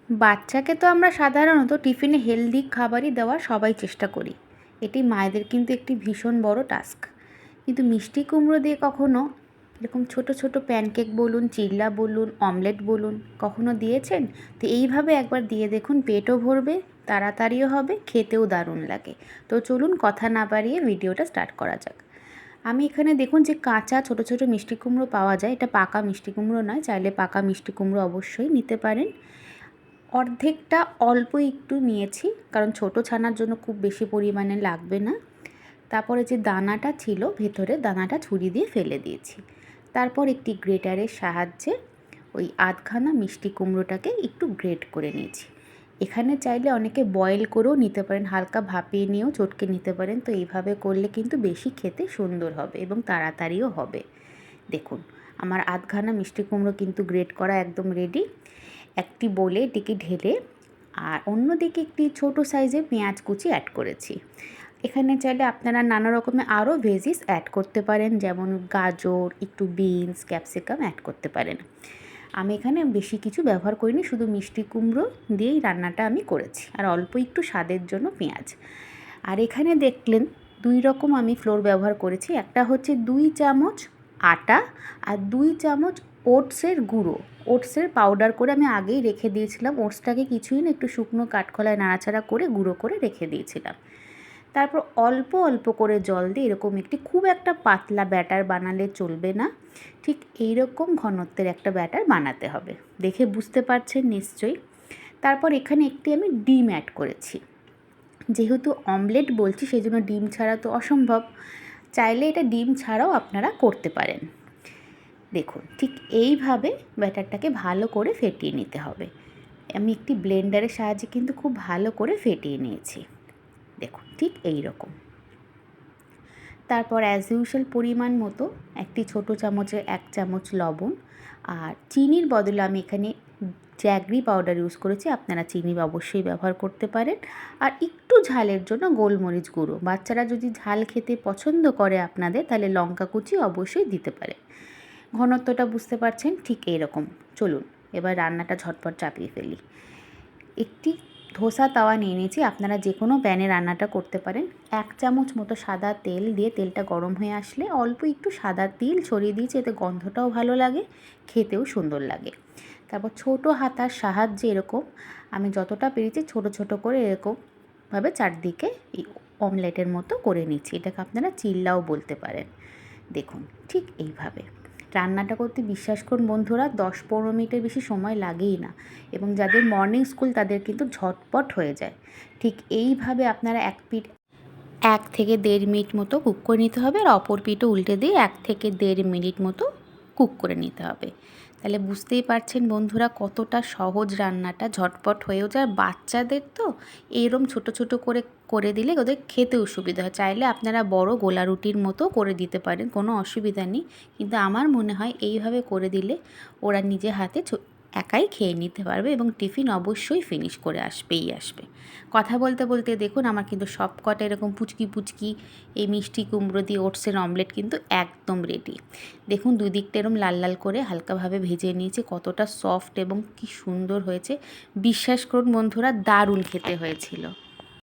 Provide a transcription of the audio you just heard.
বাচ্চাকে তো আমরা সাধারণত টিফিনে হেলদি খাবারই দেওয়ার সবাই চেষ্টা করি। এটি মায়েদের কিন্তু একটি ভীষণ বড় টাস্ক। কিন্তু মিষ্টি কুমড়ো দিয়ে কখনো এরকম ছোট ছোট প্যানকেক বলুন, চিল্লা বলুন, অমলেট বলুন, কখনো দিয়েছেন? তো এইভাবে একবার দিয়ে দেখুন, পেটও ভরবে, তাড়াতাড়িও হবে, খেতেও দারুণ লাগে। তো চলুন কথা না বাড়িয়ে ভিডিওটা স্টার্ট করা যাক। আমি এখানে দেখুন যে কাঁচা ছোট ছোট মিষ্টি কুমড়ো পাওয়া যায়। এটা পাকা মিষ্টি কুমড়ো নয়, চাইলে পাকা মিষ্টি কুমড়ো অবশ্যই নিতে পারেন। অর্ধেকটা অল্প একটু নিয়েছি, কারণ ছোটো ছানার জন্য খুব বেশি পরিমাণে লাগবে না। তারপরে যে দানাটা ছিল ভেতরে, দানাটা ছুরি দিয়ে ফেলে দিয়েছি। তারপর একটি গ্রেটারের সাহায্যে ওই আধখানা মিষ্টি কুমড়োটাকে একটু গ্রেট করে নিয়েছি। এখানে চাইলে অনেকে বয়েল করেও নিতে পারেন, হালকা ভাপিয়ে নিয়েও চটকে নিতে পারেন। তো এইভাবে করলে কিন্তু বেশি খেতে সুন্দর হবে এবং তাড়াতাড়িও হবে। দেখুন, আমার আধখানা মিষ্টি কুমড়ো কিন্তু গ্রেট করা একদম রেডি। একটি বোলে এটিকে ঢেলে আর অন্যদিকে একটি ছোট সাইজের পেঁয়াজ কুচি অ্যাড করেছি। এখানে চাইলে আপনারা নানা রকমের আরও ভেজিস অ্যাড করতে পারেন, যেমন গাজর, একটু বিনস, ক্যাপসিকাম অ্যাড করতে পারেন। আমি এখানে বেশি কিছু ব্যবহার করিনি, শুধু মিষ্টি কুমড়ো দিয়েই রান্নাটা আমি করেছি, আর অল্প একটু স্বাদের জন্য পেঁয়াজ। আর এখানে দেখলেন 2 রকম আমি ফ্লোর ব্যবহার করেছি। একটা হচ্ছে 2 চামচ আটা আর 2 চামচ ওটসের গুঁড়ো। ওটসের পাউডার করে আমি আগেই রেখে দিয়েছিলাম। ওটসটাকে কিছুই না, একটু শুকনো কাঠখোলায় নাড়াচাড়া করে গুঁড়ো করে রেখে দিয়েছিলাম। তারপর অল্প অল্প করে জল দিয়ে এরকম একটি, খুব একটা পাতলা ব্যাটার বানালে চলবে না, ঠিক এইরকম ঘনত্বের একটা ব্যাটার বানাতে হবে। দেখে বুঝতে পারছেন নিশ্চয়ই। তারপর এখানে একটি আমি ডিম অ্যাড করেছি। যেহেতু অমলেট বলছি, সেই জন্য ডিম ছাড়া তো অসম্ভব। চাইলে এটা ডিম ছাড়াও আপনারা করতে পারেন। দেখুন, ঠিক এইভাবে ব্যাটারটাকে ভালো করে ফেটিয়ে নিতে হবে। আমি একটি ব্লেন্ডারের সাহায্যে কিন্তু খুব ভালো করে ফেটিয়ে নিয়েছি। দেখুন, ঠিক এই রকম। তারপর অ্যাজ ইউজুয়াল পরিমাণ মতো একটি ছোট চামচের 1 চামচ লবণ, আর চিনির বদলে আমি এখানে জ্যাগরি পাউডার ইউজ করেছি। আপনারা চিনি অবশ্যই ব্যবহার করতে পারেন। আর একটু ঝালের জন্য গোলমরিচ গুঁড়ো। বাচ্চারা যদি ঝাল খেতে পছন্দ করে আপনাদের, তাহলে লঙ্কা কুচি অবশ্যই দিতে পারে। ঘনত্বটা বুঝতে পারছেন, ঠিক এইরকম। চলুন এবার রান্নাটা ঝটপট চাপিয়ে ফেলি। একটি ধোসা তাওয়া নিয়ে নিয়েছি, আপনারা যে কোনো প্যানে রান্নাটা করতে পারেন। 1 চামচ মতো সাদা তেল দিয়ে, তেলটা গরম হয়ে আসলে অল্প একটু সাদা তিল ছড়িয়ে দিয়েছি, এতে গন্ধটাও ভালো লাগে, খেতেও সুন্দর লাগে। তারপর ছোটো হাতার সাহায্যে এরকম আমি যতটা পেরেছি ছোট ছোট করে এরকমভাবে চারদিকে এই অমলেটের মতো করে নিচ্ছি। এটাকে আপনারা চিল্লাও বলতে পারেন। দেখুন, ঠিক এইভাবে রান্নাটা করতে বিশ্বাস করুন বন্ধুরা, 10-15 মিনিটের বেশি সময় লাগেই না, এবং যাদের মর্নিং স্কুল তাদের কিন্তু ঝটপট হয়ে যায়। ঠিক এইভাবে আপনারা 1 থেকে 1.5 মিনিট মতো কুক করে নিতে হবে, আর অপর পিঠও উল্টে দিয়ে 1 থেকে 1.5 মিনিট মতো কুক করে নিতে হবে। তাহলে বুঝতেই পারছেন বন্ধুরা কতটা সহজ রান্নাটা, ঝটপট হয়েও যায়। বাচ্চাদের তো এইরকম ছোট ছোট করে করে দিলে ওদের খেতেও সুবিধা হয়। চাইলে আপনারা বড় গোলা রুটির মতো করে দিতে পারেন, কোনো অসুবিধা নেই। কিন্তু আমার মনে হয় এইভাবে করে দিলে ওরা নিজে হাতে একাই খেয়ে নিতে পারবে, এবং টিফিন অবশ্যই ফিনিশ করে আসবে। কথা বলতে বলতে দেখুন, আমার কিন্তু সব কটা এরকম পুচকি পুচকি এই মিষ্টি কুমড়ো দিয়ে ওটসের অমলেট কিন্তু একদম রেডি। দেখুন, 2 দিকটা এরকম লাল লাল করে হালকাভাবে ভেজে নিয়েছি। কতটা সফট এবং কি সুন্দর হয়েছে, বিশ্বাস করুন বন্ধুরা, দারুণ খেতে হয়েছিল।